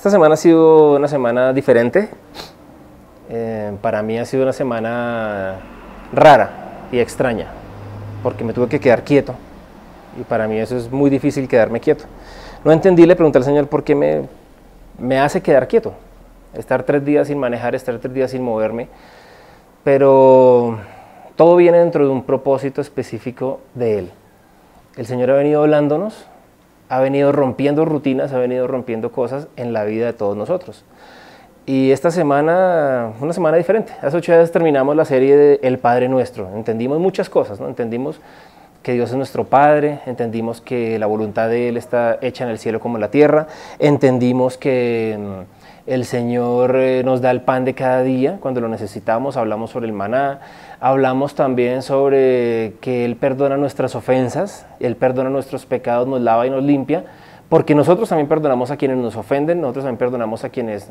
Esta semana ha sido una semana diferente. Para mí ha sido una semana rara y extraña, porque me tuve que quedar quieto. Y para mí eso es muy difícil, quedarme quieto. No entendí, le pregunté al Señor por qué me hace quedar quieto. Estar 3 días sin manejar, estar 3 días sin moverme. Pero todo viene dentro de un propósito específico de Él. El Señor ha venido hablándonos, ha venido rompiendo rutinas, ha venido rompiendo cosas en la vida de todos nosotros. Y esta semana, una semana diferente. Hace 8 días terminamos la serie de El Padre Nuestro. Entendimos muchas cosas, ¿no? Entendimos que Dios es nuestro Padre, entendimos que la voluntad de Él está hecha en el cielo como en la tierra, entendimos que el Señor nos da el pan de cada día cuando lo necesitamos, hablamos sobre el maná, hablamos también sobre que Él perdona nuestras ofensas, Él perdona nuestros pecados, nos lava y nos limpia, porque nosotros también perdonamos a quienes nos ofenden, nosotros también perdonamos a quienes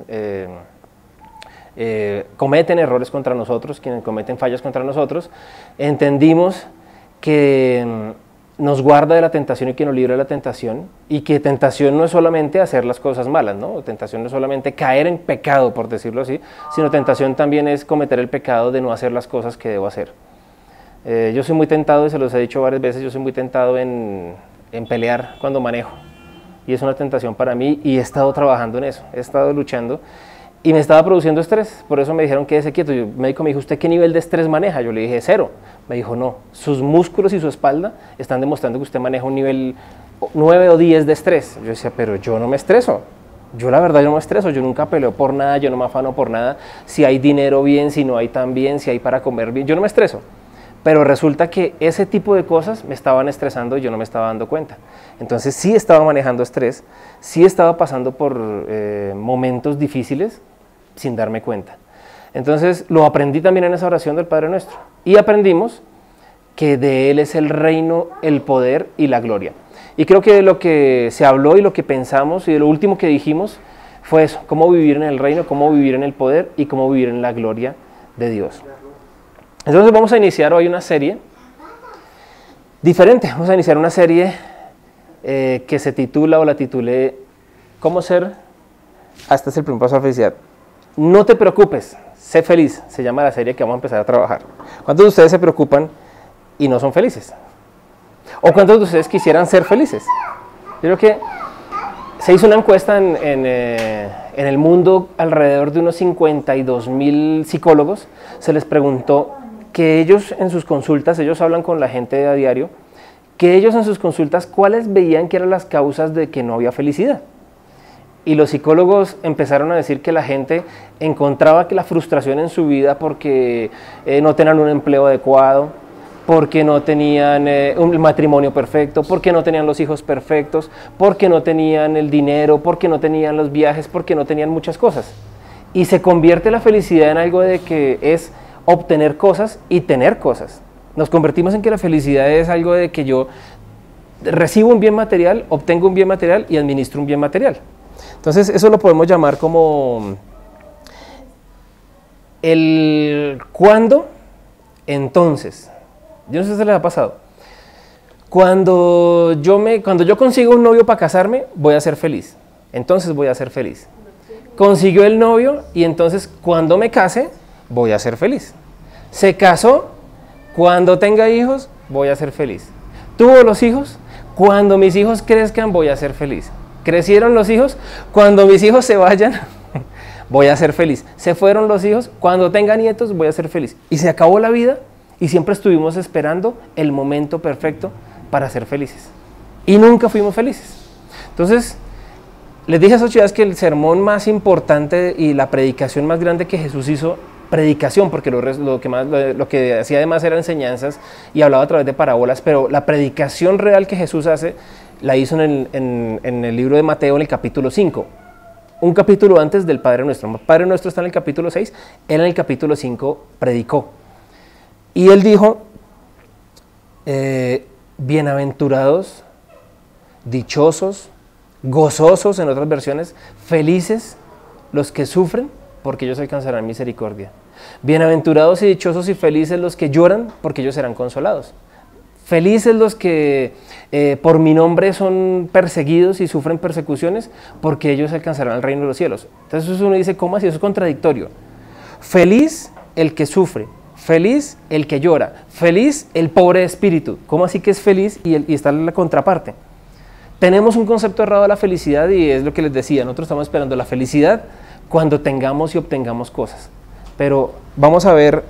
cometen errores contra nosotros, quienes cometen fallas contra nosotros. Entendimos que nos guarda de la tentación y que nos libra de la tentación, y que tentación no es solamente hacer las cosas malas, ¿no? Tentación no es solamente caer en pecado, por decirlo así, sino tentación también es cometer el pecado de no hacer las cosas que debo hacer. Yo soy muy tentado, y se los he dicho varias veces, yo soy muy tentado en pelear cuando manejo, y es una tentación para mí, y he estado trabajando en eso, he estado luchando, y me estaba produciendo estrés. Por eso me dijeron quédese quieto. El médico me dijo, ¿usted qué nivel de estrés maneja? Yo le dije 0. Me dijo, no, sus músculos y su espalda están demostrando que usted maneja un nivel 9 o 10 de estrés. Yo decía, pero yo no me estreso. Yo la verdad yo no me estreso, yo nunca peleo por nada, yo no me afano por nada. Si hay dinero bien, si no hay tan bien, si hay para comer bien, yo no me estreso. Pero resulta que ese tipo de cosas me estaban estresando y yo no me estaba dando cuenta. Entonces sí estaba manejando estrés, sí estaba pasando por momentos difíciles sin darme cuenta. Entonces lo aprendí también en esa oración del Padre Nuestro. Y aprendimos que de Él es el reino, el poder y la gloria. Y creo que lo que se habló y lo que pensamos y de lo último que dijimos fue eso, cómo vivir en el reino, cómo vivir en el poder y cómo vivir en la gloria de Dios. Entonces vamos a iniciar hoy una serie diferente. Vamos a iniciar una serie que se titula o la titulé ¿Cómo ser? Este es el primer paso a la felicidad. No te preocupes, sé feliz. Se llama la serie que vamos a empezar a trabajar. ¿Cuántos de ustedes se preocupan y no son felices? ¿O cuántos de ustedes quisieran ser felices? Yo creo que se hizo una encuesta en el mundo, alrededor de unos 52,000 psicólogos. Se les preguntó que ellos en sus consultas, ellos hablan con la gente a diario, que ellos en sus consultas, ¿cuáles veían que eran las causas de que no había felicidad? Y los psicólogos empezaron a decir que la gente encontraba que la frustración en su vida porque no tenían un empleo adecuado, porque no tenían un matrimonio perfecto, porque no tenían los hijos perfectos, porque no tenían el dinero, porque no tenían los viajes, porque no tenían muchas cosas. Y se convierte la felicidad en algo de que es obtener cosas y tener cosas. Nos convertimos en que la felicidad es algo de que yo recibo un bien material, obtengo un bien material y administro un bien material. Entonces eso lo podemos llamar como el cuándo, entonces. Yo no sé si se les ha pasado. Cuando yo consigo un novio para casarme, voy a ser feliz. Entonces voy a ser feliz. Consiguió el novio y entonces cuando me case, voy a ser feliz. Se casó, cuando tenga hijos, voy a ser feliz. Tuvo los hijos, cuando mis hijos crezcan, voy a ser feliz. Crecieron los hijos, cuando mis hijos se vayan, voy a ser feliz. Se fueron los hijos, cuando tenga nietos, voy a ser feliz. Y se acabó la vida y siempre estuvimos esperando el momento perfecto para ser felices. Y nunca fuimos felices. Entonces, les dije a esos chicos que el sermón más importante y la predicación más grande que Jesús hizo, predicación, porque lo que hacía además eran enseñanzas y hablaba a través de parábolas, pero la predicación real que Jesús hace, la hizo en el libro de Mateo, en el capítulo 5. Un capítulo antes del Padre Nuestro. El Padre Nuestro está en el capítulo 6, él en el capítulo 5 predicó. Y él dijo, bienaventurados, dichosos, gozosos en otras versiones, felices los que sufren, porque ellos alcanzarán misericordia. Bienaventurados y dichosos y felices los que lloran, porque ellos serán consolados. Felices los que por mi nombre son perseguidos y sufren persecuciones, porque ellos alcanzarán el reino de los cielos. Entonces uno dice, ¿cómo así? Eso es contradictorio. Feliz el que sufre, feliz el que llora, feliz el pobre de espíritu. ¿Cómo así que es feliz y está en la contraparte? Tenemos un concepto errado de la felicidad y es lo que les decía, nosotros estamos esperando la felicidad cuando tengamos y obtengamos cosas. Pero vamos a ver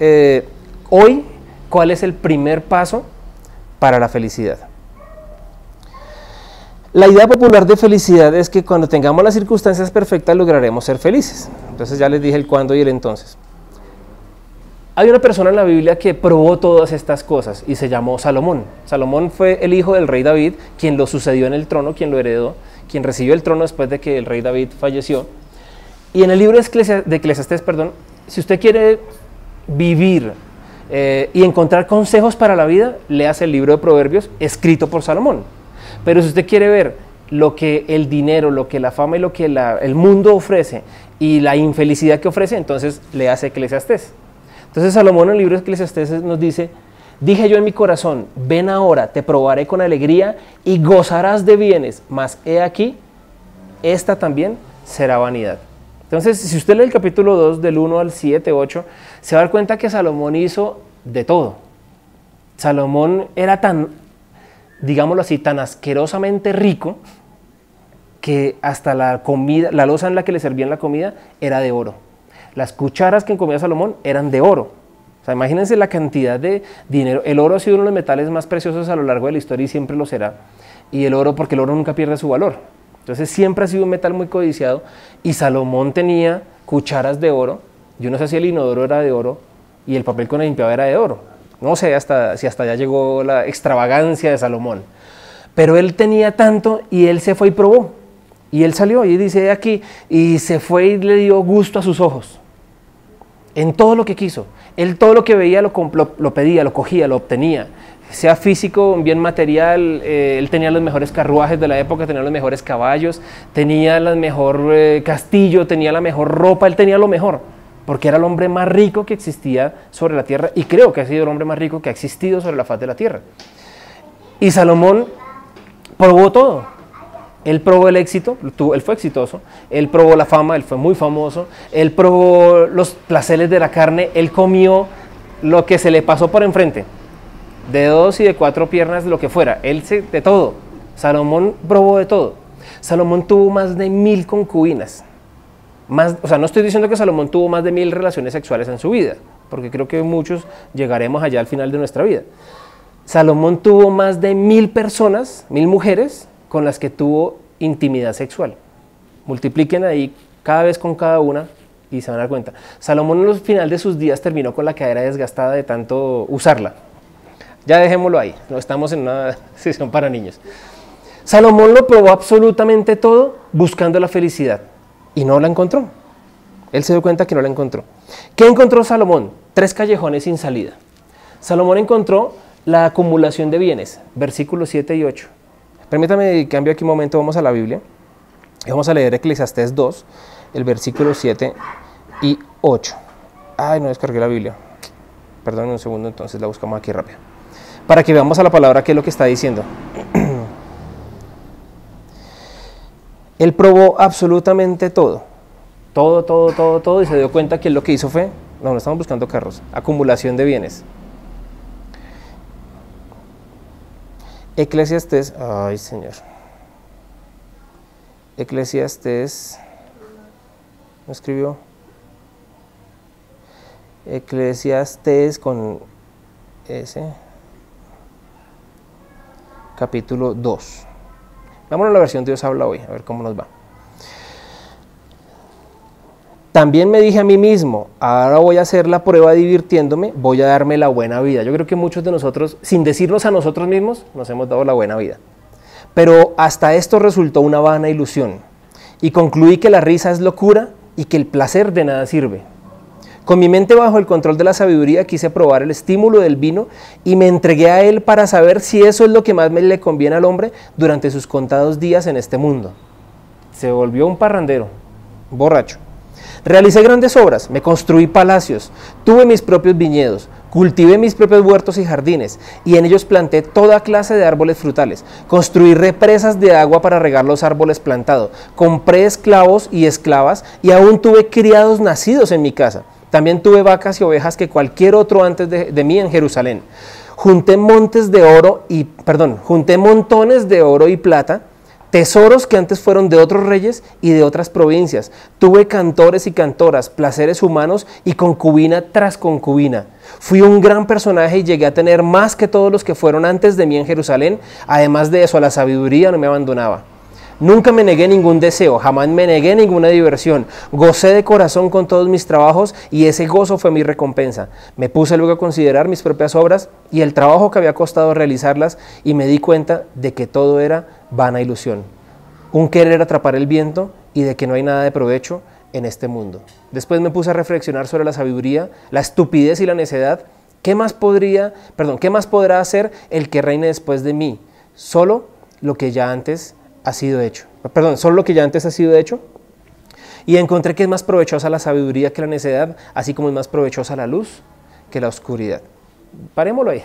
hoy cuál es el primer paso para la felicidad. La idea popular de felicidad es que cuando tengamos las circunstancias perfectas lograremos ser felices. Entonces ya les dije el cuándo y el entonces. Hay una persona en la Biblia que probó todas estas cosas y se llamó Salomón. Salomón fue el hijo del rey David, quien lo sucedió en el trono, quien lo heredó, quien recibió el trono después de que el rey David falleció. Y en el libro de Eclesiastés, si usted quiere vivir y encontrar consejos para la vida, léase el libro de Proverbios escrito por Salomón. Pero si usted quiere ver lo que el dinero, lo que la fama y lo que el mundo ofrece y la infelicidad que ofrece, entonces léase Eclesiastés. Entonces Salomón en el libro de Eclesiastés nos dice, dije yo en mi corazón, ven ahora, te probaré con alegría y gozarás de bienes, mas he aquí, esta también será vanidad. Entonces, si usted lee el capítulo 2 del 1 al 7, 8, se va a dar cuenta que Salomón hizo de todo. Salomón era tan, digámoslo así, tan asquerosamente rico que hasta la comida, la loza en la que le servían la comida era de oro. Las cucharas que comía Salomón eran de oro. O sea, imagínense la cantidad de dinero. El oro ha sido uno de los metales más preciosos a lo largo de la historia y siempre lo será. Y el oro, porque el oro nunca pierde su valor. Entonces siempre ha sido un metal muy codiciado y Salomón tenía cucharas de oro. Yo no sé si el inodoro era de oro y el papel con el limpiador era de oro. No sé si hasta allá llegó la extravagancia de Salomón. Pero él tenía tanto y él se fue y probó. Y él salió y dice aquí, y se fue y le dio gusto a sus ojos. En todo lo que quiso. Él todo lo que veía lo pedía, lo cogía, lo obtenía. Sea físico, bien material, él tenía los mejores carruajes de la época, tenía los mejores caballos, tenía el mejor castillo, tenía la mejor ropa, él tenía lo mejor. Porque era el hombre más rico que existía sobre la tierra y creo que ha sido el hombre más rico que ha existido sobre la faz de la tierra. Y Salomón probó todo. Él probó el éxito, él fue exitoso, él probó la fama, él fue muy famoso, él probó los placeres de la carne, él comió lo que se le pasó por enfrente, de 2 y de 4 piernas, lo que fuera, de todo. Salomón probó de todo. Salomón tuvo más de 1000 concubinas. O sea, no estoy diciendo que Salomón tuvo más de 1000 relaciones sexuales en su vida, porque creo que muchos llegaremos allá al final de nuestra vida. Salomón tuvo más de 1000 personas, 1000 mujeres, con las que tuvo intimidad sexual. Multipliquen ahí cada vez con cada una y se van a dar cuenta. Salomón al final de sus días terminó con la cadera desgastada de tanto usarla. Ya dejémoslo ahí, no estamos en una sesión para niños. Salomón lo probó absolutamente todo buscando la felicidad y no la encontró. Él se dio cuenta que no la encontró. ¿Qué encontró Salomón? 3 callejones sin salida. Salomón encontró la acumulación de bienes, versículos 7 y 8. Permítame cambio aquí un momento, vamos a la Biblia y vamos a leer Eclesiastés 2, el versículo 7 y 8. Ay, no descargué la Biblia. Perdón un segundo, entonces la buscamos aquí rápido. Para que veamos a la palabra qué es lo que está diciendo. Él probó absolutamente todo. Todo y se dio cuenta que lo que hizo fue, no estamos buscando carros, acumulación de bienes. Eclesiastés, ay Señor, Eclesiastés, ¿no escribió? Eclesiastés con S, capítulo 2. Vámonos a la versión Dios habla hoy, a ver cómo nos va. También me dije a mí mismo, ahora voy a hacer la prueba divirtiéndome, voy a darme la buena vida. Yo creo que muchos de nosotros, sin decirnos a nosotros mismos, nos hemos dado la buena vida. Pero hasta esto resultó una vana ilusión. Y concluí que la risa es locura y que el placer de nada sirve. Con mi mente bajo el control de la sabiduría quise probar el estímulo del vino y me entregué a él para saber si eso es lo que más le conviene al hombre durante sus contados días en este mundo. Se volvió un parrandero, borracho. Realicé grandes obras, me construí palacios, tuve mis propios viñedos, Cultivé mis propios huertos y jardines, y en ellos planté toda clase de árboles frutales. Construí represas de agua para regar los árboles plantados. Compré esclavos y esclavas, y aún tuve criados nacidos en mi casa. También tuve vacas y ovejas que cualquier otro antes de mí en Jerusalén. Junté montones de oro y plata, tesoros que antes fueron de otros reyes y de otras provincias. Tuve cantores y cantoras, placeres humanos y concubina tras concubina. Fui un gran personaje y llegué a tener más que todos los que fueron antes de mí en Jerusalén. Además de eso, la sabiduría no me abandonaba. Nunca me negué ningún deseo, jamás me negué ninguna diversión. Gocé de corazón con todos mis trabajos y ese gozo fue mi recompensa. Me puse luego a considerar mis propias obras y el trabajo que había costado realizarlas y me di cuenta de que todo era vana ilusión. Un querer atrapar el viento y de que no hay nada de provecho en este mundo. Después me puse a reflexionar sobre la sabiduría, la estupidez y la necedad. ¿Qué más podrá hacer el que reine después de mí? Solo lo que ya antes ha sido hecho. Y encontré que es más provechosa la sabiduría que la necedad, así como es más provechosa la luz que la oscuridad. Parémoslo ahí.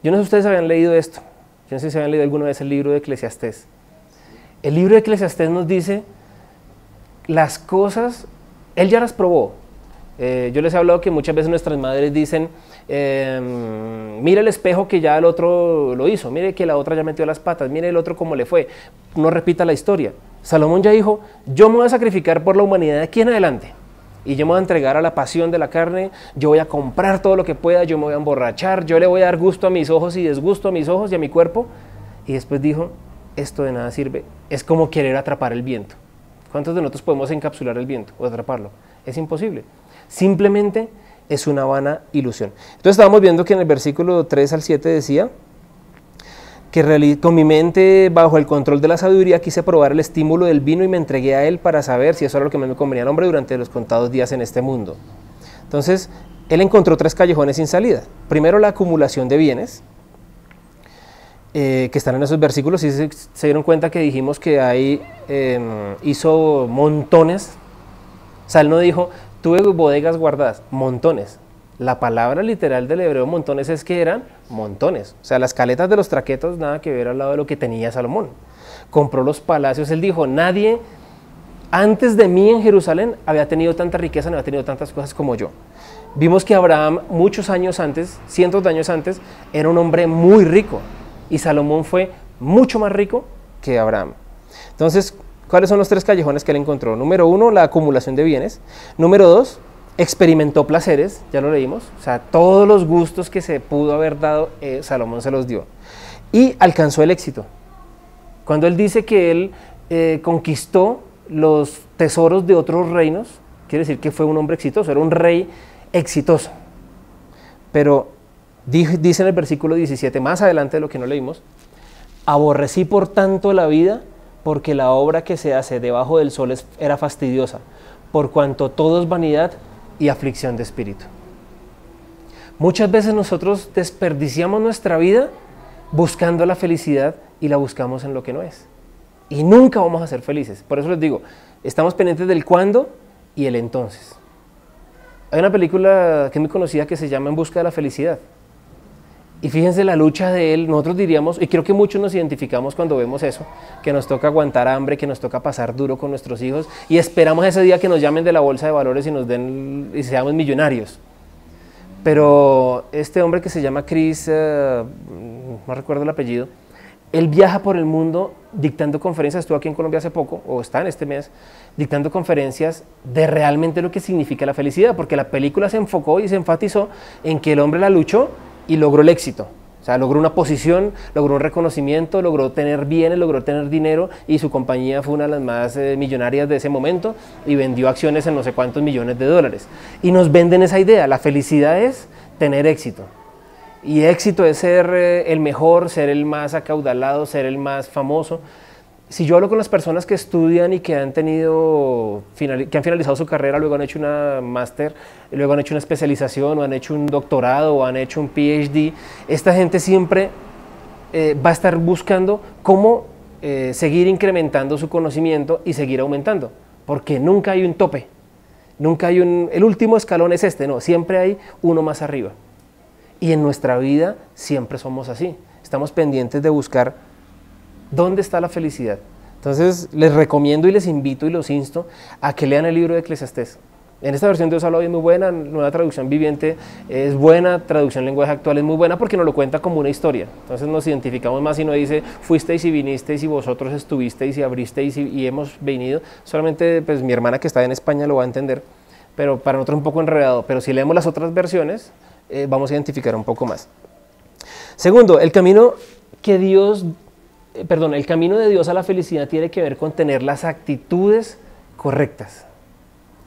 Yo no sé si ustedes habían leído esto. Yo no sé si habían leído alguna vez el libro de Eclesiastés. El libro de Eclesiastés nos dice las cosas, él ya las probó. Yo les he hablado que muchas veces nuestras madres dicen, mire el espejo que ya el otro lo hizo, mire que la otra ya metió las patas, mire el otro cómo le fue, no repita la historia. Salomón ya dijo, yo me voy a sacrificar por la humanidad de aquí en adelante y yo me voy a entregar a la pasión de la carne, yo voy a comprar todo lo que pueda, yo me voy a emborrachar, yo le voy a dar gusto a mis ojos y desgusto a mis ojos y a mi cuerpo. Y después dijo, esto de nada sirve, es como querer atrapar el viento. ¿Cuántos de nosotros podemos encapsular el viento o atraparlo? Es imposible. Simplemente es una vana ilusión. Entonces estábamos viendo que en el versículo 3 al 7 decía que con mi mente bajo el control de la sabiduría quise probar el estímulo del vino y me entregué a él para saber si eso era lo que me convenía al hombre durante los contados días en este mundo. Entonces él encontró 3 callejones sin salida. Primero, la acumulación de bienes, que están en esos versículos. Si se dieron cuenta que dijimos que ahí hizo montones. O sea, él no dijo, tuve bodegas guardadas, montones. La palabra literal del hebreo montones es que eran montones. O sea, las caletas de los traquetos nada que ver al lado de lo que tenía Salomón. Compró los palacios. Él dijo, nadie antes de mí en Jerusalén había tenido tanta riqueza, no había tenido tantas cosas como yo. Vimos que Abraham muchos años antes, cientos de años antes, era un hombre muy rico. Y Salomón fue mucho más rico que Abraham. Entonces, ¿cuáles son los 3 callejones que él encontró? Número 1, la acumulación de bienes. Número 2, experimentó placeres, ya lo leímos. O sea, todos los gustos que se pudo haber dado, Salomón se los dio. Y alcanzó el éxito. Cuando él dice que él conquistó los tesoros de otros reinos, quiere decir que fue un hombre exitoso, era un rey exitoso. Pero dice en el versículo 17, más adelante de lo que no leímos, aborrecí por tanto la vida, porque la obra que se hace debajo del sol era fastidiosa, por cuanto todo es vanidad y aflicción de espíritu. Muchas veces nosotros desperdiciamos nuestra vida buscando la felicidad y la buscamos en lo que no es. Y nunca vamos a ser felices. Por eso les digo, estamos pendientes del cuándo y el entonces. Hay una película que es muy conocida que se llama En busca de la felicidad. Y fíjense la lucha de él, nosotros diríamos, y creo que muchos nos identificamos cuando vemos eso, que nos toca aguantar hambre, que nos toca pasar duro con nuestros hijos y esperamos ese día que nos llamen de la bolsa de valores y nos den y seamos millonarios. Pero este hombre que se llama Chris, no recuerdo el apellido, él viaja por el mundo dictando conferencias, estuvo aquí en Colombia hace poco, o está en este mes, dictando conferencias de realmente lo que significa la felicidad, porque la película se enfocó y se enfatizó en que el hombre la luchó y logró el éxito. O sea, logró una posición, logró un reconocimiento, logró tener bienes, logró tener dinero y su compañía fue una de las más millonarias de ese momento y vendió acciones en no sé cuántos millones de dólares. Y nos venden esa idea, la felicidad es tener éxito. Y éxito es ser el mejor, ser el más acaudalado, ser el más famoso. Si yo hablo con las personas que estudian y que han finalizado su carrera, luego han hecho una máster, luego han hecho una especialización, o han hecho un doctorado, o han hecho un PhD, esta gente siempre va a estar buscando cómo seguir incrementando su conocimiento y seguir aumentando, porque nunca hay un tope, nunca hay el último escalón es este, no, siempre hay uno más arriba. Y en nuestra vida siempre somos así. Estamos pendientes de buscar dónde está la felicidad. Entonces les recomiendo y les invito y los insto a que lean el libro de Eclesiastés. En esta versión de Dios habla hoy es muy buena, Nueva Traducción Viviente es buena, Traducción Lenguaje Actual es muy buena porque nos lo cuenta como una historia. Entonces nos identificamos más y no dice fuisteis y vinisteis y vosotros estuvisteis y abristeis y hemos venido. Solamente pues mi hermana que está en España lo va a entender, pero para nosotros un poco enredado. Pero si leemos las otras versiones vamos a identificar un poco más. Segundo, el camino de Dios a la felicidad tiene que ver con tener las actitudes correctas.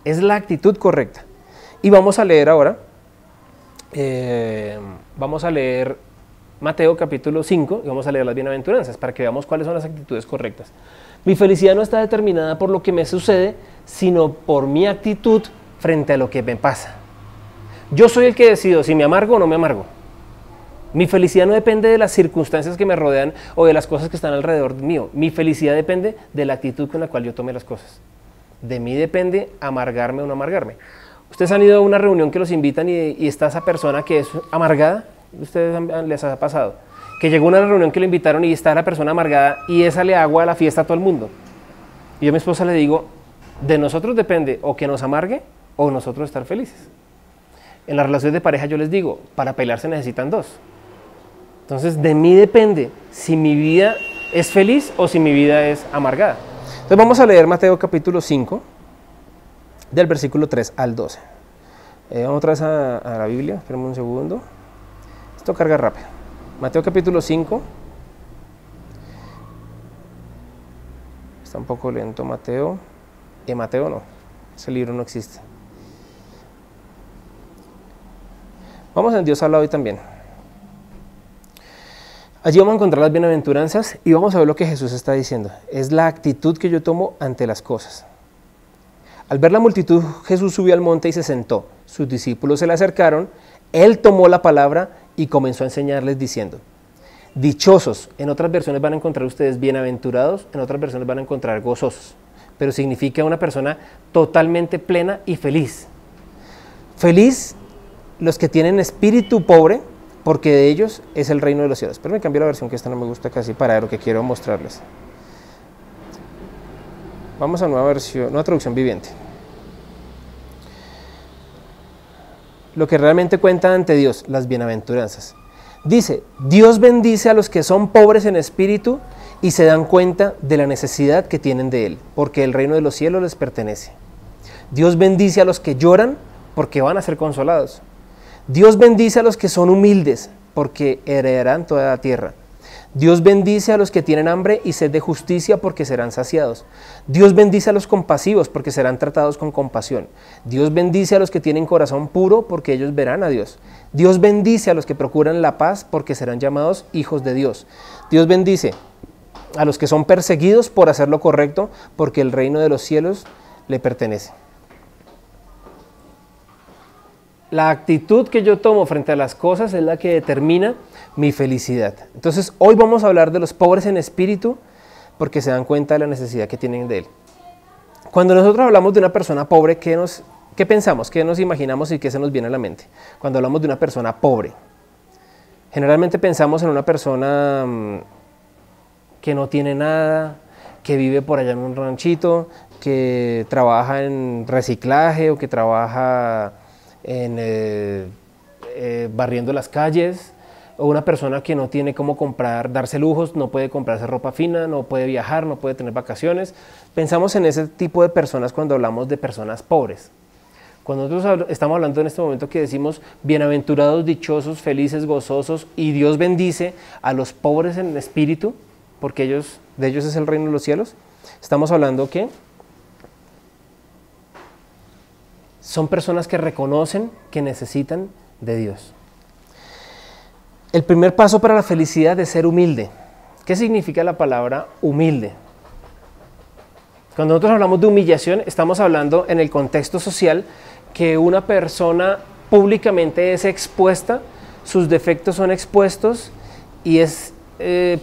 Es la actitud correcta. Y vamos a leer ahora, vamos a leer Mateo capítulo 5 y vamos a leer las bienaventuranzas para que veamos cuáles son las actitudes correctas. Mi felicidad no está determinada por lo que me sucede, sino por mi actitud frente a lo que me pasa. Yo soy el que decido si me amargo o no me amargo. Mi felicidad no depende de las circunstancias que me rodean o de las cosas que están alrededor mío. Mi felicidad depende de la actitud con la cual yo tome las cosas. De mí depende amargarme o no amargarme. Ustedes han ido a una reunión que los invitan y está esa persona que es amargada. Ustedes les ha pasado. Que llegó a una reunión que lo invitaron y está la persona amargada y esa le agua a la fiesta a todo el mundo. Y yo a mi esposa le digo, de nosotros depende o que nos amargue o nosotros estar felices. En las relaciones de pareja yo les digo, para pelear se necesitan dos. Entonces de mí depende si mi vida es feliz o si mi vida es amargada. Entonces vamos a leer Mateo capítulo 5, del versículo 3 al 12. Vamos otra vez a la Biblia, espérenme un segundo. Esto carga rápido. Mateo capítulo 5. Está un poco lento Mateo. Mateo no, ese libro no existe. Vamos en Dios habla hoy también. Allí vamos a encontrar las bienaventuranzas y vamos a ver lo que Jesús está diciendo. Es la actitud que yo tomo ante las cosas. Al ver la multitud, Jesús subió al monte y se sentó. Sus discípulos se le acercaron, él tomó la palabra y comenzó a enseñarles diciendo, dichosos, en otras versiones van a encontrar ustedes bienaventurados, en otras versiones van a encontrar gozosos, pero significa una persona totalmente plena y feliz. Feliz los que tienen espíritu pobre, porque de ellos es el reino de los cielos. Pero me cambié la versión que esta no me gusta casi para lo que quiero mostrarles. Vamos a nueva traducción viviente. Lo que realmente cuenta ante Dios, las bienaventuranzas. Dice, Dios bendice a los que son pobres en espíritu y se dan cuenta de la necesidad que tienen de Él, porque el reino de los cielos les pertenece. Dios bendice a los que lloran, porque van a ser consolados. Dios bendice a los que son humildes, porque heredarán toda la tierra. Dios bendice a los que tienen hambre y sed de justicia, porque serán saciados. Dios bendice a los compasivos, porque serán tratados con compasión. Dios bendice a los que tienen corazón puro, porque ellos verán a Dios. Dios bendice a los que procuran la paz, porque serán llamados hijos de Dios. Dios bendice a los que son perseguidos por hacer lo correcto, porque el reino de los cielos le pertenece. La actitud que yo tomo frente a las cosas es la que determina mi felicidad. Entonces, hoy vamos a hablar de los pobres en espíritu porque se dan cuenta de la necesidad que tienen de Él. Cuando nosotros hablamos de una persona pobre, ¿qué pensamos? ¿Qué nos imaginamos y qué se nos viene a la mente? Cuando hablamos de una persona pobre, generalmente pensamos en una persona que no tiene nada, que vive por allá en un ranchito, que trabaja en reciclaje o que trabaja barriendo las calles, o una persona que no tiene cómo darse lujos, no puede comprarse ropa fina, no puede viajar, no puede tener vacaciones. Pensamos en ese tipo de personas cuando hablamos de personas pobres. Cuando nosotros estamos hablando en este momento que decimos bienaventurados, dichosos, felices, gozosos, y Dios bendice a los pobres en espíritu, porque de ellos es el reino de los cielos, estamos hablando que son personas que reconocen que necesitan de Dios. El primer paso para la felicidad es ser humilde. ¿Qué significa la palabra humilde? Cuando nosotros hablamos de humillación, estamos hablando en el contexto social que una persona públicamente es expuesta, sus defectos son expuestos y es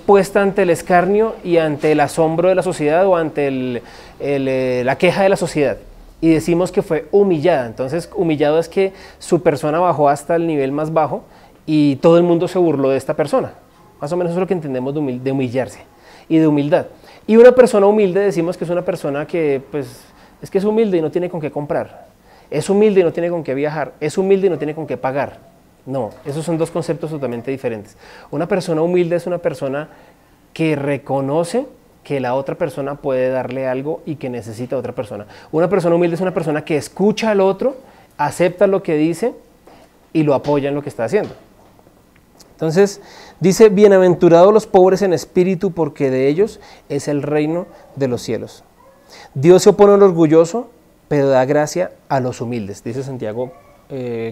puesta ante el escarnio y ante el asombro de la sociedad o ante la queja de la sociedad. Y decimos que fue humillada. Entonces, humillado es que su persona bajó hasta el nivel más bajo y todo el mundo se burló de esta persona. Más o menos eso es lo que entendemos de humillarse y de humildad. Y una persona humilde decimos que es una persona que pues es que es humilde y no tiene con qué comprar. Es humilde y no tiene con qué viajar. Es humilde y no tiene con qué pagar. No, esos son dos conceptos totalmente diferentes. Una persona humilde es una persona que reconoce que la otra persona puede darle algo y que necesita a otra persona. Una persona humilde es una persona que escucha al otro, acepta lo que dice y lo apoya en lo que está haciendo. Entonces, dice, bienaventurados los pobres en espíritu, porque de ellos es el reino de los cielos. Dios se opone al orgulloso, pero da gracia a los humildes, dice Santiago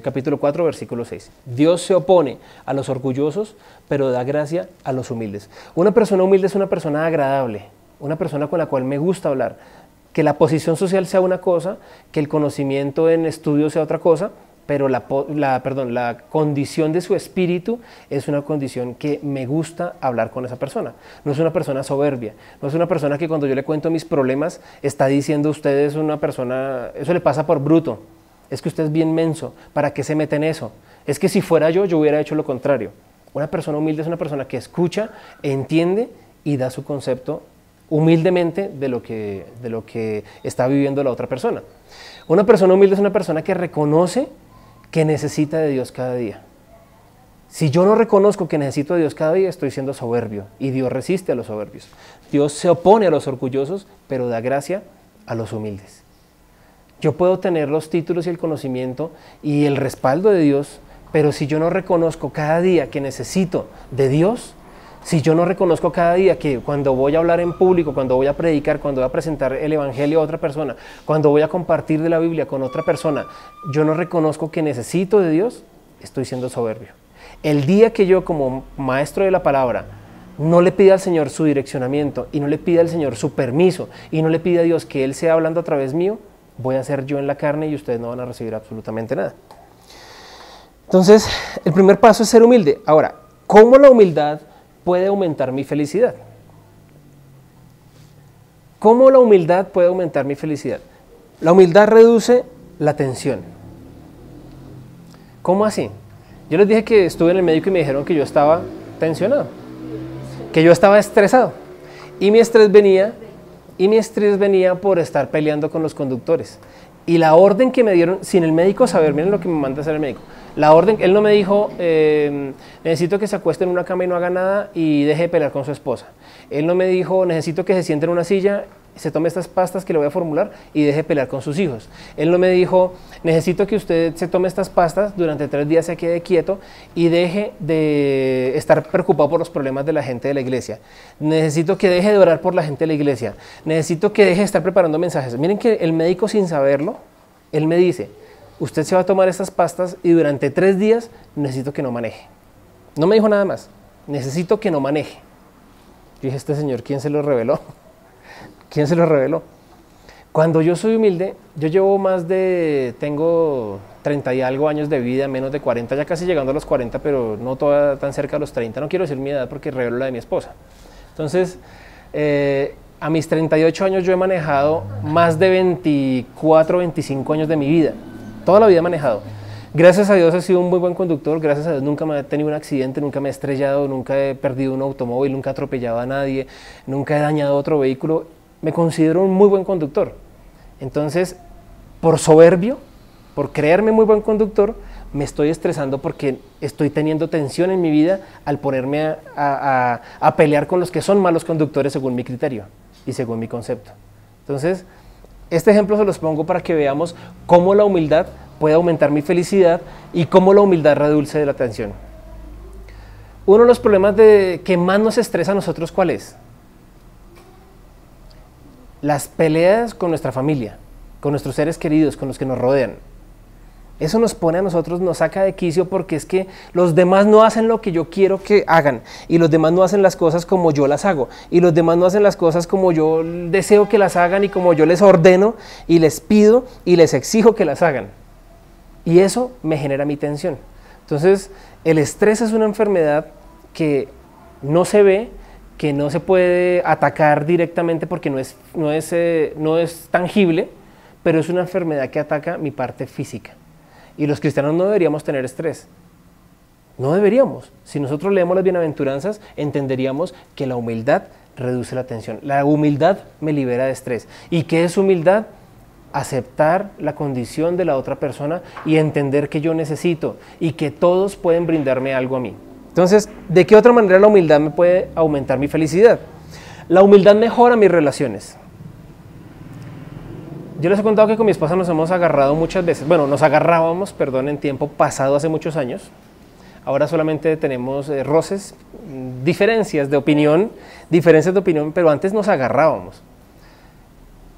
capítulo 4, versículo 6. Dios se opone a los orgullosos, pero da gracia a los humildes. Una persona humilde es una persona agradable, una persona con la cual me gusta hablar. Que la posición social sea una cosa, que el conocimiento en estudio sea otra cosa, pero la condición de su espíritu es una condición que me gusta hablar con esa persona. No es una persona soberbia, no es una persona que cuando yo le cuento mis problemas está diciendo usted es una persona, eso le pasa por bruto, es que usted es bien menso, ¿para qué se mete en eso? Es que si fuera yo hubiera hecho lo contrario. Una persona humilde es una persona que escucha, entiende y da su concepto humildemente de lo que está viviendo la otra persona. Una persona humilde es una persona que reconoce que necesita de Dios cada día. Si yo no reconozco que necesito de Dios cada día, estoy siendo soberbio y Dios resiste a los soberbios. Dios se opone a los orgullosos, pero da gracia a los humildes. Yo puedo tener los títulos y el conocimiento y el respaldo de Dios, pero si yo no reconozco cada día que necesito de Dios, si yo no reconozco cada día que cuando voy a hablar en público, cuando voy a predicar, cuando voy a presentar el evangelio a otra persona, cuando voy a compartir de la Biblia con otra persona, yo no reconozco que necesito de Dios, estoy siendo soberbio. El día que yo como maestro de la palabra no le pida al Señor su direccionamiento y no le pida al Señor su permiso y no le pida a Dios que Él sea hablando a través mío, voy a ser yo en la carne y ustedes no van a recibir absolutamente nada. Entonces, el primer paso es ser humilde. Ahora, ¿cómo la humildad puede aumentar mi felicidad? ¿Cómo la humildad puede aumentar mi felicidad? La humildad reduce la tensión. ¿Cómo así? Yo les dije que estuve en el médico y me dijeron que yo estaba tensionado, que yo estaba estresado. Y mi estrés venía por estar peleando con los conductores. Y la orden que me dieron, sin el médico saber, miren lo que me manda a hacer el médico. La orden, él no me dijo, necesito que se acueste en una cama y no haga nada y deje de pelear con su esposa. Él no me dijo, necesito que se siente en una silla, se tome estas pastas que le voy a formular y deje de pelear con sus hijos. Él no me dijo, necesito que usted se tome estas pastas, durante 3 días se quede quieto y deje de estar preocupado por los problemas de la gente de la iglesia. Necesito que deje de orar por la gente de la iglesia. Necesito que deje de estar preparando mensajes. Miren que el médico, sin saberlo, él me dice, usted se va a tomar estas pastas y durante 3 días necesito que no maneje. No me dijo nada más, necesito que no maneje. Yo dije, este señor, ¿quién se lo reveló? ¿Quién se lo reveló? Cuando yo soy humilde, yo tengo 30 y algo años de vida, menos de 40, ya casi llegando a los 40, pero no toda tan cerca a los 30. No quiero decir mi edad porque revelo la de mi esposa. Entonces, a mis 38 años yo he manejado más de 24, 25 años de mi vida. Toda la vida he manejado. Gracias a Dios he sido un muy buen conductor, gracias a Dios nunca me he tenido un accidente, nunca me he estrellado, nunca he perdido un automóvil, nunca he atropellado a nadie, nunca he dañado otro vehículo. Me considero un muy buen conductor. Entonces, por soberbio, por creerme muy buen conductor, me estoy estresando porque estoy teniendo tensión en mi vida al ponerme a pelear con los que son malos conductores según mi criterio y según mi concepto. Entonces, este ejemplo se los pongo para que veamos cómo la humildad puede aumentar mi felicidad y cómo la humildad reduce la tensión. Uno de los problemas que más nos estresa a nosotros, ¿cuál es? Las peleas con nuestra familia, con nuestros seres queridos, con los que nos rodean. Eso nos pone a nosotros, nos saca de quicio porque es que los demás no hacen lo que yo quiero que hagan y los demás no hacen las cosas como yo las hago y los demás no hacen las cosas como yo deseo que las hagan y como yo les ordeno y les pido y les exijo que las hagan. Y eso me genera mi tensión. Entonces, el estrés es una enfermedad que no se ve, que no se puede atacar directamente porque no es tangible, pero es una enfermedad que ataca mi parte física. Y los cristianos no deberíamos tener estrés. No deberíamos. Si nosotros leemos las bienaventuranzas, entenderíamos que la humildad reduce la tensión. La humildad me libera de estrés. ¿Y qué es humildad? Aceptar la condición de la otra persona y entender que yo necesito y que todos pueden brindarme algo a mí. Entonces, ¿de qué otra manera la humildad me puede aumentar mi felicidad? La humildad mejora mis relaciones. Yo les he contado que con mi esposa nos hemos agarrado muchas veces. Bueno, nos agarrábamos, perdón, en tiempo pasado hace muchos años. Ahora solamente tenemos roces, diferencias de opinión, pero antes nos agarrábamos.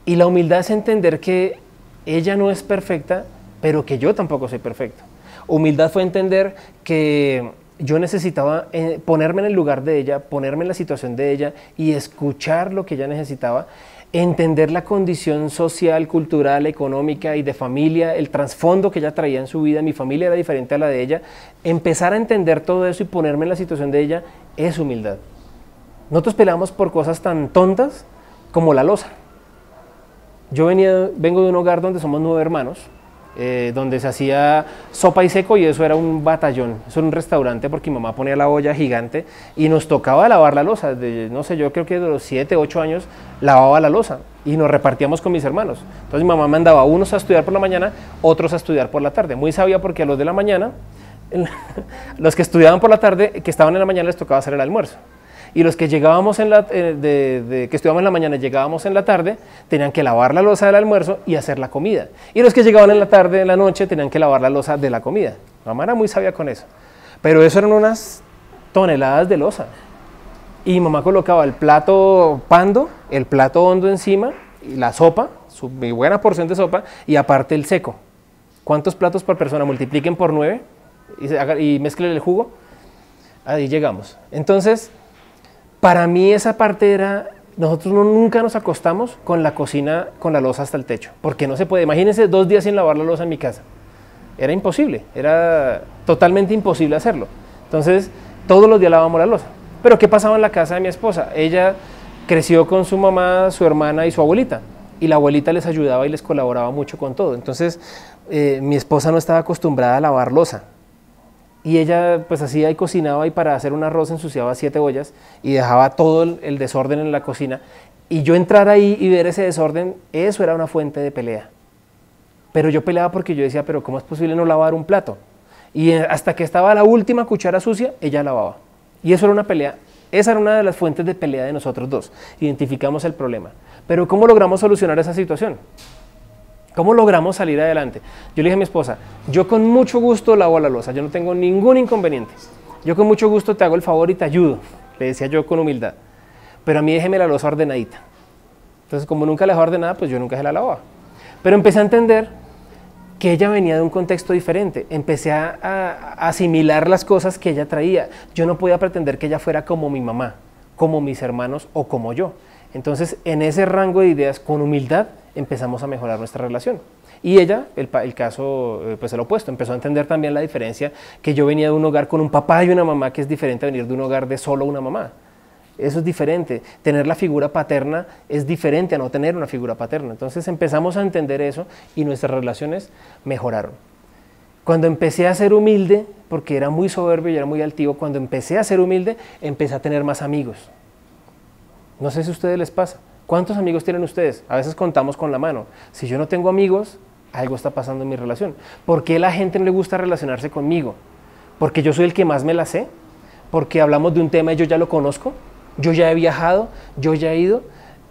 Y la humildad es entender que ella no es perfecta, pero que yo tampoco soy perfecto. Humildad fue entender que yo necesitaba ponerme en el lugar de ella, ponerme en la situación de ella y escuchar lo que ella necesitaba, entender la condición social, cultural, económica y de familia, el trasfondo que ella traía en su vida. Mi familia era diferente a la de ella. Empezar a entender todo eso y ponerme en la situación de ella es humildad. Nosotros peleamos por cosas tan tontas como la loza. Yo vengo de un hogar donde somos 9 hermanos, donde se hacía sopa y seco y eso era un batallón, eso era un restaurante porque mi mamá ponía la olla gigante y nos tocaba lavar la loza. No sé, yo creo que de los 7, 8 años lavaba la loza y nos repartíamos con mis hermanos. Entonces mi mamá mandaba a unos a estudiar por la mañana, otros a estudiar por la tarde. Muy sabia porque a los de la mañana, los que estudiaban por la tarde, que estaban en la mañana les tocaba hacer el almuerzo. Y los que llegábamos que estudiábamos en la mañana y llegábamos en la tarde, tenían que lavar la loza del almuerzo y hacer la comida. Y los que llegaban en la tarde, en la noche, tenían que lavar la loza de la comida. Mamá era muy sabia con eso. Pero eso eran unas toneladas de loza. Y mamá colocaba el plato pando, el plato hondo encima, y la sopa, mi buena porción de sopa, y aparte el seco. ¿Cuántos platos por persona? Multipliquen por 9 y mezclen el jugo. Ahí llegamos. Entonces, para mí esa parte era, nosotros nunca nos acostamos con la cocina, con la loza hasta el techo, porque no se puede. Imagínense 2 días sin lavar la loza en mi casa. Era imposible, era totalmente imposible hacerlo. Entonces, todos los días lavábamos la loza. Pero ¿qué pasaba en la casa de mi esposa? Ella creció con su mamá, su hermana y su abuelita. Y la abuelita les ayudaba y les colaboraba mucho con todo. Entonces, mi esposa no estaba acostumbrada a lavar loza. Y ella pues hacía y cocinaba y para hacer un arroz ensuciaba 7 ollas y dejaba todo el desorden en la cocina. Y yo entrar ahí y ver ese desorden, eso era una fuente de pelea. Pero yo peleaba porque yo decía, pero ¿cómo es posible no lavar un plato? Y hasta que estaba la última cuchara sucia, ella lavaba. Y eso era una pelea. Esa era una de las fuentes de pelea de nosotros dos. Identificamos el problema. Pero ¿cómo logramos solucionar esa situación? ¿Cómo logramos salir adelante? Yo le dije a mi esposa, yo con mucho gusto lavo la loza, yo no tengo ningún inconveniente. Yo con mucho gusto te hago el favor y te ayudo, le decía yo con humildad. Pero a mí déjeme la loza ordenadita. Entonces, como nunca la dejaba ordenada, pues yo nunca se la lavaba. Pero empecé a entender que ella venía de un contexto diferente. Empecé a asimilar las cosas que ella traía. Yo no podía pretender que ella fuera como mi mamá, como mis hermanos o como yo. Entonces, en ese rango de ideas, con humildad, empezamos a mejorar nuestra relación. Y ella, el caso, pues el opuesto, empezó a entender también la diferencia, que yo venía de un hogar con un papá y una mamá, que es diferente a venir de un hogar de solo una mamá. Eso es diferente. Tener la figura paterna es diferente a no tener una figura paterna. Entonces empezamos a entender eso y nuestras relaciones mejoraron. Cuando empecé a ser humilde, porque era muy soberbio y era muy altivo, cuando empecé a ser humilde, empecé a tener más amigos. No sé si a ustedes les pasa. ¿Cuántos amigos tienen ustedes? A veces contamos con la mano. Si yo no tengo amigos, algo está pasando en mi relación. ¿Por qué a la gente no le gusta relacionarse conmigo? ¿Porque yo soy el que más me la sé? ¿Porque hablamos de un tema y yo ya lo conozco? ¿Yo ya he viajado? ¿Yo ya he ido?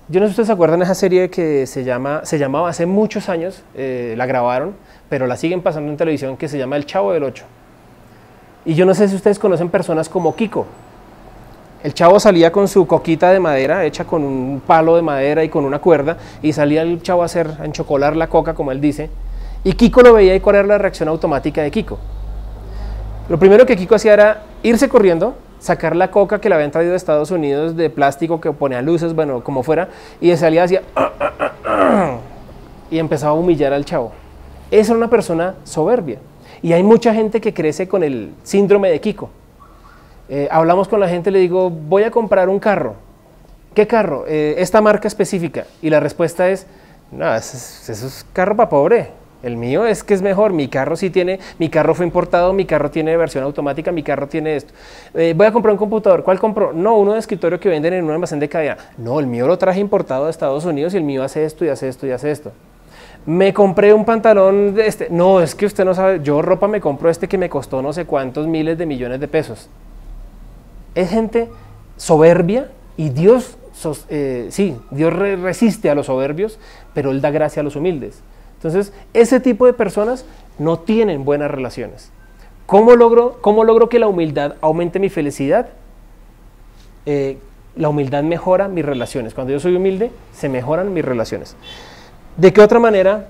Yo no sé si ustedes se acuerdan de esa serie que se llamaba hace muchos años, la grabaron, pero la siguen pasando en televisión, que se llama El Chavo del Ocho. Y yo no sé si ustedes conocen personas como Kiko. El chavo salía con su coquita de madera, hecha con un palo de madera y con una cuerda, y salía el chavo a enchocolar la coca, como él dice, y Kiko lo veía y cuál era la reacción automática de Kiko. Lo primero que Kiko hacía era irse corriendo, sacar la coca que le habían traído de Estados Unidos de plástico que ponía luces, bueno, como fuera, y salía así, y empezaba a humillar al chavo. Esa era una persona soberbia, y hay mucha gente que crece con el síndrome de Kiko. Hablamos con la gente, le digo, voy a comprar un carro. ¿Qué carro? Esta marca específica. Y la respuesta es, no, eso es carro para pobre. El mío es que es mejor, mi carro sí tiene, mi carro fue importado, mi carro tiene versión automática, mi carro tiene esto. Voy a comprar un computador, ¿cuál compró? No, uno de escritorio que venden en un almacén de cadena. No, el mío lo traje importado de Estados Unidos y el mío hace esto y hace esto y hace esto. Me compré un pantalón de este, no, es que usted no sabe, yo ropa me compro este que me costó no sé cuántos miles de millones de pesos. Es gente soberbia y Dios, Dios resiste a los soberbios, pero Él da gracia a los humildes. Entonces, ese tipo de personas no tienen buenas relaciones. ¿Cómo logro que la humildad aumente mi felicidad? La humildad mejora mis relaciones. Cuando yo soy humilde, se mejoran mis relaciones. ¿De qué otra manera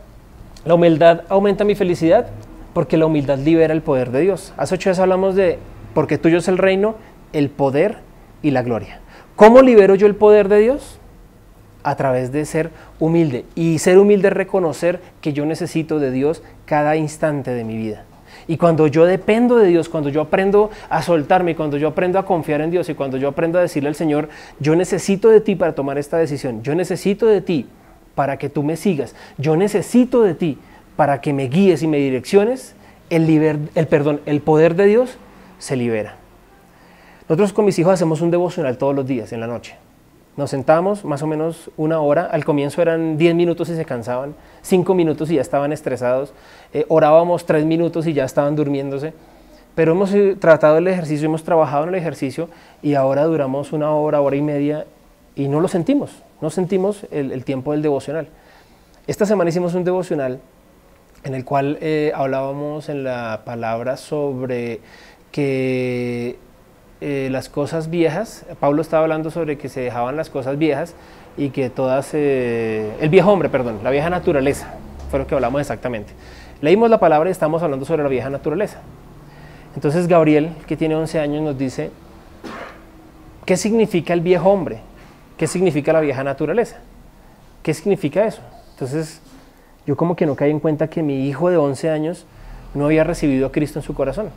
la humildad aumenta mi felicidad? Porque la humildad libera el poder de Dios. Hace 8 días hablamos de, porque tuyo es el reino, el poder y la gloria. ¿Cómo libero yo el poder de Dios? A través de ser humilde. Y ser humilde es reconocer que yo necesito de Dios cada instante de mi vida. Y cuando yo dependo de Dios, cuando yo aprendo a soltarme, cuando yo aprendo a confiar en Dios y cuando yo aprendo a decirle al Señor, yo necesito de ti para tomar esta decisión, yo necesito de ti para que tú me sigas, yo necesito de ti para que me guíes y me direcciones, el poder de Dios se libera. Nosotros con mis hijos hacemos un devocional todos los días en la noche. Nos sentamos más o menos 1 hora, al comienzo eran 10 minutos y se cansaban, 5 minutos y ya estaban estresados, orábamos 3 minutos y ya estaban durmiéndose, pero hemos tratado el ejercicio, hemos trabajado en el ejercicio y ahora duramos 1 hora, hora y media y no lo sentimos, no sentimos el tiempo del devocional. Esta semana hicimos un devocional en el cual hablábamos en la palabra sobre que las cosas viejas, Pablo estaba hablando sobre que se dejaban las cosas viejas y que todas, el viejo hombre, perdón, la vieja naturaleza, fue lo que hablamos exactamente. Leímos la palabra y estamos hablando sobre la vieja naturaleza. Entonces Gabriel, que tiene 11 años, nos dice, ¿qué significa el viejo hombre? ¿Qué significa la vieja naturaleza? ¿Qué significa eso? Entonces yo como que no caí en cuenta que mi hijo de 11 años no había recibido a Cristo en su corazón.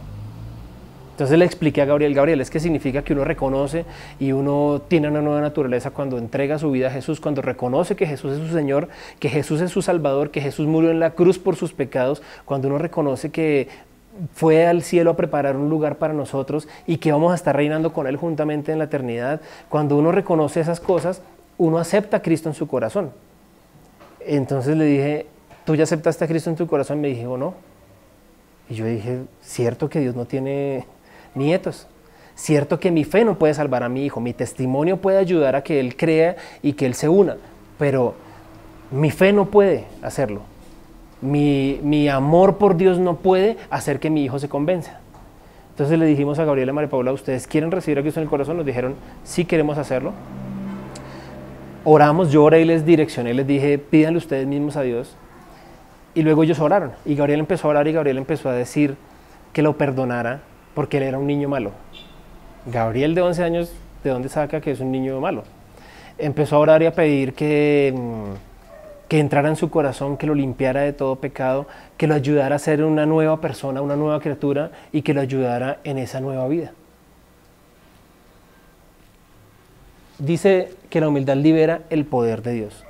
Entonces le expliqué a Gabriel, es que significa que uno reconoce y uno tiene una nueva naturaleza cuando entrega su vida a Jesús, cuando reconoce que Jesús es su Señor, que Jesús es su Salvador, que Jesús murió en la cruz por sus pecados, cuando uno reconoce que fue al cielo a preparar un lugar para nosotros y que vamos a estar reinando con Él juntamente en la eternidad. Cuando uno reconoce esas cosas, uno acepta a Cristo en su corazón. Entonces le dije, ¿tú ya aceptaste a Cristo en tu corazón? Me dijo, no. Y yo dije, ¿cierto que Dios no tiene nietos? Cierto que mi fe no puede salvar a mi hijo, mi testimonio puede ayudar a que él crea y que él se una, pero mi fe no puede hacerlo. Mi amor por Dios no puede hacer que mi hijo se convenza. Entonces le dijimos a Gabriel y a María Paula, ¿ustedes quieren recibir a Cristo en el corazón? Nos dijeron, sí queremos hacerlo. Oramos, yo oré y les direccioné, les dije, pídanle ustedes mismos a Dios. Y luego ellos oraron, y Gabriel empezó a orar y Gabriel empezó a decir que lo perdonara porque él era un niño malo. Gabriel de 11 años, ¿de dónde saca que es un niño malo? Empezó a orar y a pedir que entrara en su corazón, que lo limpiara de todo pecado, que lo ayudara a ser una nueva persona, una nueva criatura y que lo ayudara en esa nueva vida. Dice que la humildad libera el poder de Dios.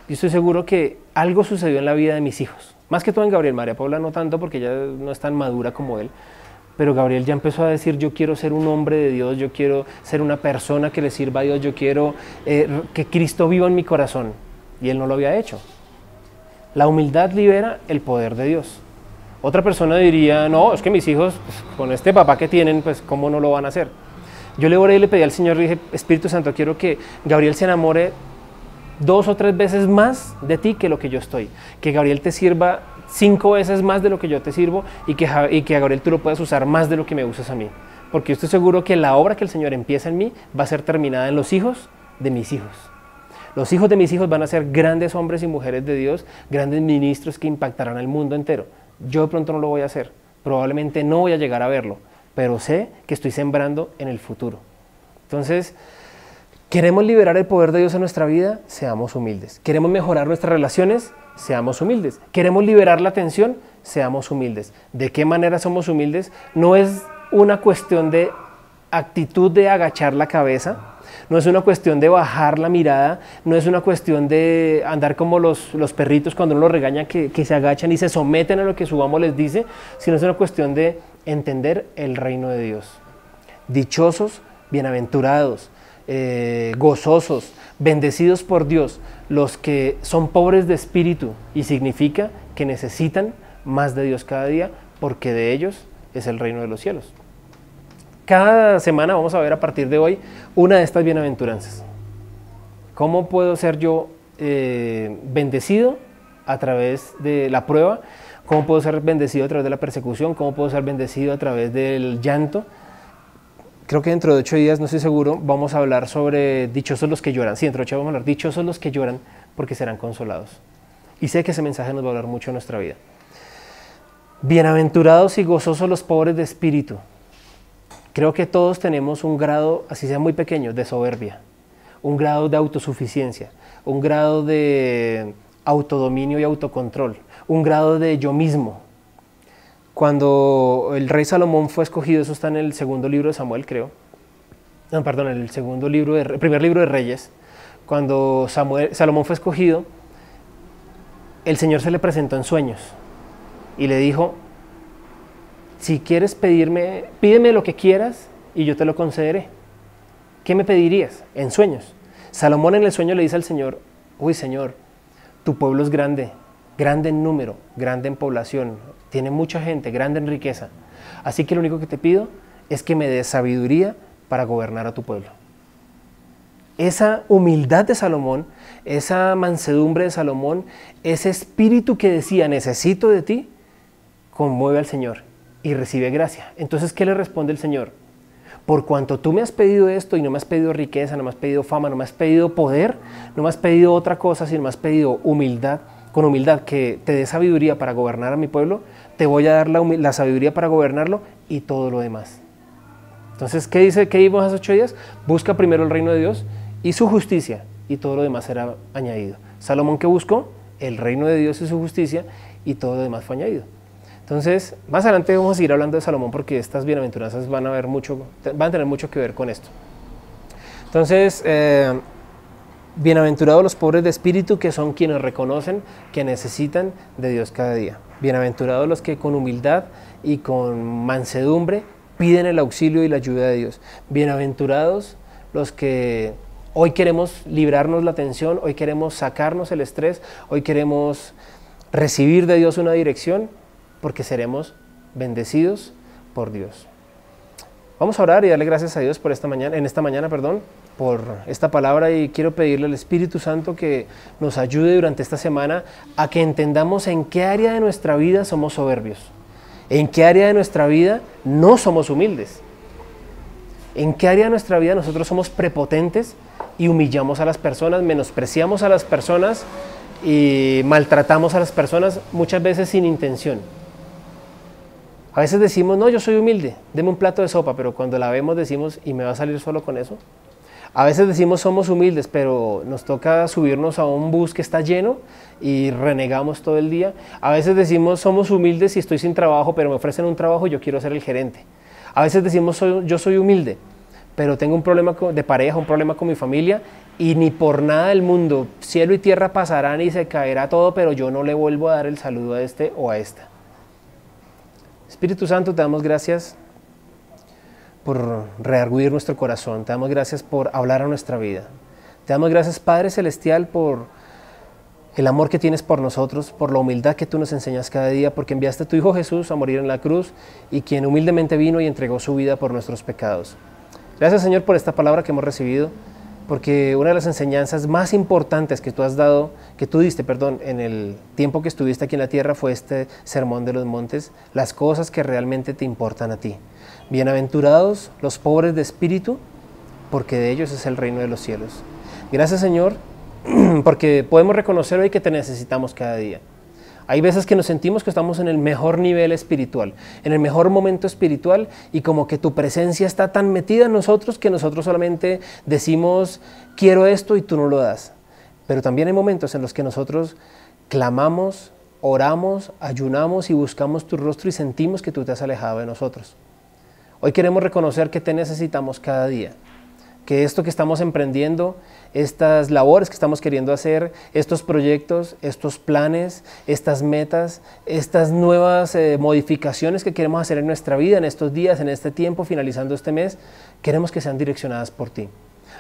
Yo estoy seguro que algo sucedió en la vida de mis hijos, más que todo en Gabriel. María Paula no tanto porque ella no es tan madura como él, pero Gabriel ya empezó a decir, yo quiero ser un hombre de Dios, yo quiero ser una persona que le sirva a Dios, yo quiero que Cristo viva en mi corazón. Y él no lo había hecho. La humildad libera el poder de Dios. Otra persona diría, no, es que mis hijos, pues, con este papá que tienen, pues ¿cómo no lo van a hacer? Yo le oré y le pedí al Señor, le dije, Espíritu Santo, quiero que Gabriel se enamore 2 o 3 veces más de ti que lo que yo estoy. Que Gabriel te sirva 5 veces más de lo que yo te sirvo y que a Gabriel tú lo puedas usar más de lo que me usas a mí. Porque yo estoy seguro que la obra que el Señor empieza en mí va a ser terminada en los hijos de mis hijos. Los hijos de mis hijos van a ser grandes hombres y mujeres de Dios, grandes ministros que impactarán al mundo entero. Yo de pronto no lo voy a hacer, probablemente no voy a llegar a verlo, pero sé que estoy sembrando en el futuro. Entonces, ¿queremos liberar el poder de Dios en nuestra vida? Seamos humildes. ¿Queremos mejorar nuestras relaciones? Seamos humildes. ¿Queremos liberar la tensión? Seamos humildes. ¿De qué manera somos humildes? No es una cuestión de actitud de agachar la cabeza, no es una cuestión de bajar la mirada, no es una cuestión de andar como los perritos cuando uno los regaña que se agachan y se someten a lo que su amo les dice, sino es una cuestión de entender el reino de Dios. Dichosos, bienaventurados, gozosos, bendecidos por Dios, los que son pobres de espíritu, y significa que necesitan más de Dios cada día, porque de ellos es el reino de los cielos. Cada semana vamos a ver a partir de hoy una de estas bienaventuranzas. ¿Cómo puedo ser yo bendecido a través de la prueba? ¿Cómo puedo ser bendecido a través de la persecución? ¿Cómo puedo ser bendecido a través del llanto? Creo que dentro de 8 días, no estoy seguro, vamos a hablar sobre dichosos los que lloran. Sí, dentro de 8 vamos a hablar dichosos los que lloran porque serán consolados. Y sé que ese mensaje nos va a hablar mucho en nuestra vida. Bienaventurados y gozosos los pobres de espíritu. Creo que todos tenemos un grado, así sea muy pequeño, de soberbia, un grado de autosuficiencia, un grado de autodominio y autocontrol, un grado de yo mismo. Cuando el rey Salomón fue escogido, eso está en el segundo libro de Samuel, creo, no, perdón, el primer libro de Reyes, cuando Salomón fue escogido, el Señor se le presentó en sueños y le dijo: si quieres pedirme, pídeme lo que quieras y yo te lo concederé. ¿Qué me pedirías? En sueños. Salomón en el sueño le dice al Señor: uy, Señor, tu pueblo es grande, grande en número, grande en población, tiene mucha gente, grande en riqueza. Así que lo único que te pido es que me des sabiduría para gobernar a tu pueblo. Esa humildad de Salomón, esa mansedumbre de Salomón, ese espíritu que decía: necesito de ti, conmueve al Señor y recibe gracia. Entonces, ¿qué le responde el Señor? Por cuanto tú me has pedido esto y no me has pedido riqueza, no me has pedido fama, no me has pedido poder, no me has pedido otra cosa, sino me has pedido humildad, con humildad que te dé sabiduría para gobernar a mi pueblo, te voy a dar la sabiduría para gobernarlo y todo lo demás. Entonces, ¿qué dice? ¿Qué vimos hace 8 días? Busca primero el reino de Dios y su justicia, y todo lo demás será añadido. Salomón, ¿qué buscó? El reino de Dios y su justicia, y todo lo demás fue añadido. Entonces, más adelante vamos a seguir hablando de Salomón, porque estas bienaventuranzas van a tener mucho que ver con esto. Entonces, bienaventurados los pobres de espíritu, que son quienes reconocen que necesitan de Dios cada día. Bienaventurados los que con humildad y con mansedumbre piden el auxilio y la ayuda de Dios. Bienaventurados los que hoy queremos librarnos la tensión, hoy queremos sacarnos el estrés, hoy queremos recibir de Dios una dirección, porque seremos bendecidos por Dios. Vamos a orar y darle gracias a Dios por esta mañana, por esta palabra, y quiero pedirle al Espíritu Santo que nos ayude durante esta semana a que entendamos en qué área de nuestra vida somos soberbios, en qué área de nuestra vida no somos humildes, en qué área de nuestra vida nosotros somos prepotentes y humillamos a las personas, menospreciamos a las personas y maltratamos a las personas, muchas veces sin intención. A veces decimos: no, yo soy humilde, deme un plato de sopa, pero cuando la vemos decimos: ¿y me va a salir solo con eso? A veces decimos: somos humildes, pero nos toca subirnos a un bus que está lleno y renegamos todo el día. A veces decimos: somos humildes y estoy sin trabajo, pero me ofrecen un trabajo y yo quiero ser el gerente. A veces decimos: yo soy humilde, pero tengo un problema de pareja, un problema con mi familia, y ni por nada del mundo, cielo y tierra pasarán y se caerá todo, pero yo no le vuelvo a dar el saludo a este o a esta. Espíritu Santo, te damos gracias por reargüir nuestro corazón, te damos gracias por hablar a nuestra vida. Te damos gracias, Padre Celestial, por el amor que tienes por nosotros, por la humildad que tú nos enseñas cada día, porque enviaste a tu Hijo Jesús a morir en la cruz, y quien humildemente vino y entregó su vida por nuestros pecados. Gracias, Señor, por esta palabra que hemos recibido, porque una de las enseñanzas más importantes que tú diste en el tiempo que estuviste aquí en la tierra fue este sermón de los montes, las cosas que realmente te importan a ti. Bienaventurados los pobres de espíritu, porque de ellos es el reino de los cielos. Gracias, Señor, porque podemos reconocer hoy que te necesitamos cada día. Hay veces que nos sentimos que estamos en el mejor nivel espiritual, en el mejor momento espiritual, y como que tu presencia está tan metida en nosotros que nosotros solamente decimos: quiero esto, y tú no lo das. Pero también hay momentos en los que nosotros clamamos, oramos, ayunamos y buscamos tu rostro y sentimos que tú te has alejado de nosotros. Hoy queremos reconocer que te necesitamos cada día, que esto que estamos emprendiendo, estas labores que estamos queriendo hacer, estos proyectos, estos planes, estas metas, estas nuevas modificaciones que queremos hacer en nuestra vida, en estos días, en este tiempo, finalizando este mes, queremos que sean direccionadas por ti.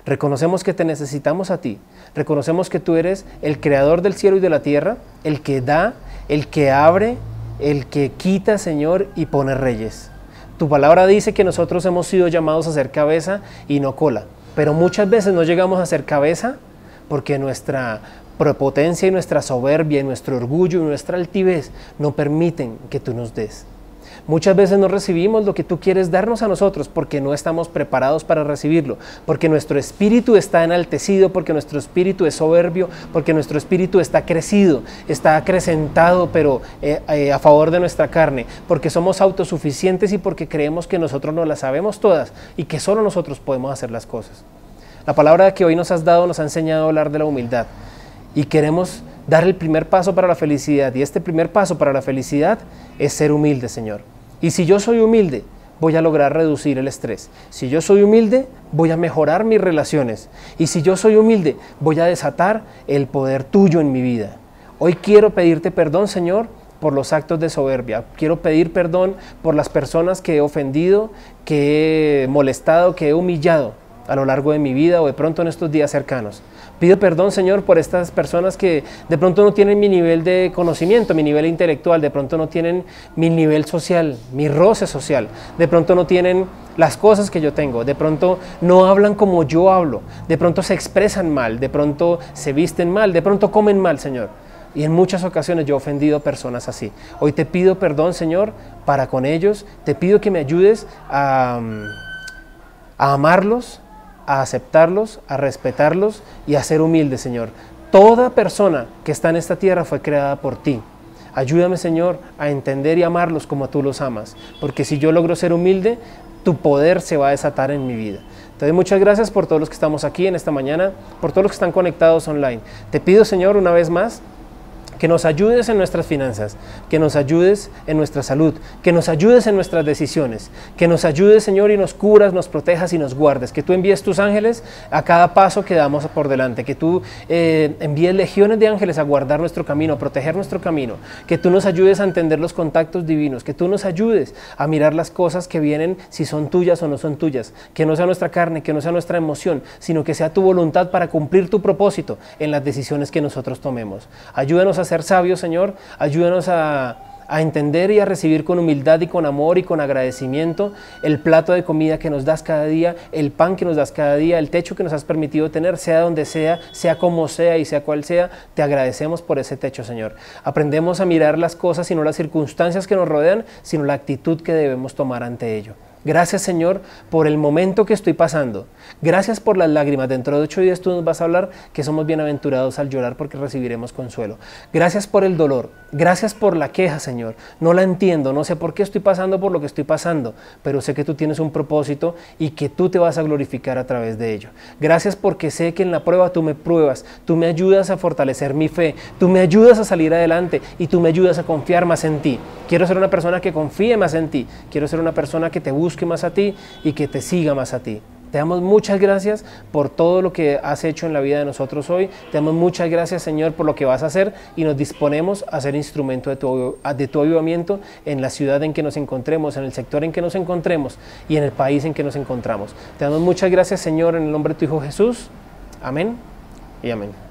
Reconocemos que te necesitamos a ti, reconocemos que tú eres el creador del cielo y de la tierra, el que da, el que abre, el que quita, Señor, y pone reyes. Tu palabra dice que nosotros hemos sido llamados a ser cabeza y no cola, pero muchas veces no llegamos a ser cabeza porque nuestra prepotencia y nuestra soberbia y nuestro orgullo y nuestra altivez no permiten que tú nos des. Muchas veces no recibimos lo que tú quieres darnos a nosotros porque no estamos preparados para recibirlo, porque nuestro espíritu está enaltecido, porque nuestro espíritu es soberbio, porque nuestro espíritu está crecido, está acrecentado, pero a favor de nuestra carne, porque somos autosuficientes y porque creemos que nosotros no las sabemos todas y que solo nosotros podemos hacer las cosas. La palabra que hoy nos has dado nos ha enseñado a hablar de la humildad y queremos dar el primer paso para la felicidad, y este primer paso para la felicidad es ser humilde, Señor. Y si yo soy humilde, voy a lograr reducir el estrés. Si yo soy humilde, voy a mejorar mis relaciones. Y si yo soy humilde, voy a desatar el poder tuyo en mi vida. Hoy quiero pedirte perdón, Señor, por los actos de soberbia. Quiero pedir perdón por las personas que he ofendido, que he molestado, que he humillado a lo largo de mi vida o de pronto en estos días cercanos. Pido perdón, Señor, por estas personas que de pronto no tienen mi nivel de conocimiento, mi nivel intelectual, de pronto no tienen mi nivel social, mi roce social, de pronto no tienen las cosas que yo tengo, de pronto no hablan como yo hablo, de pronto se expresan mal, de pronto se visten mal, de pronto comen mal, Señor. Y en muchas ocasiones yo he ofendido a personas así. Hoy te pido perdón, Señor, para con ellos. Te pido que me ayudes a amarlos, a aceptarlos, a respetarlos y a ser humilde, Señor. Toda persona que está en esta tierra fue creada por ti. Ayúdame, Señor, a entender y amarlos como tú los amas, porque si yo logro ser humilde, tu poder se va a desatar en mi vida. Te doy muchas gracias por todos los que estamos aquí en esta mañana, por todos los que están conectados online. Te pido, Señor, una vez más, que nos ayudes en nuestras finanzas, que nos ayudes en nuestra salud, que nos ayudes en nuestras decisiones, que nos ayudes, Señor, y nos cubras, nos protejas y nos guardes, que tú envíes tus ángeles a cada paso que damos por delante, que tú envíes legiones de ángeles a guardar nuestro camino, a proteger nuestro camino, que tú nos ayudes a entender los contactos divinos, que tú nos ayudes a mirar las cosas que vienen, si son tuyas o no son tuyas, que no sea nuestra carne, que no sea nuestra emoción, sino que sea tu voluntad para cumplir tu propósito en las decisiones que nosotros tomemos. Ayúdanos a ser sabios, Señor, ayúdanos a entender y a recibir con humildad y con amor y con agradecimiento el plato de comida que nos das cada día, el pan que nos das cada día, el techo que nos has permitido tener, sea donde sea como sea y sea cual sea, te agradecemos por ese techo, Señor. Aprendemos a mirar las cosas y no las circunstancias que nos rodean, sino la actitud que debemos tomar ante ello. Gracias, Señor, por el momento que estoy pasando. Gracias por las lágrimas. Dentro de 8 días tú nos vas a hablar que somos bienaventurados al llorar porque recibiremos consuelo. Gracias por el dolor. Gracias por la queja, Señor. No la entiendo, no sé por qué estoy pasando por lo que estoy pasando, pero sé que tú tienes un propósito y que tú te vas a glorificar a través de ello. Gracias porque sé que en la prueba tú me pruebas, tú me ayudas a fortalecer mi fe, tú me ayudas a salir adelante y tú me ayudas a confiar más en ti. Quiero ser una persona que confíe más en ti. Quiero ser una persona que te busque más a ti y que te siga más a ti. Te damos muchas gracias por todo lo que has hecho en la vida de nosotros hoy. Te damos muchas gracias, Señor, por lo que vas a hacer y nos disponemos a ser instrumento de tu avivamiento en la ciudad en que nos encontremos, en el sector en que nos encontremos y en el país en que nos encontramos. Te damos muchas gracias, Señor, en el nombre de tu Hijo Jesús. Amén y amén.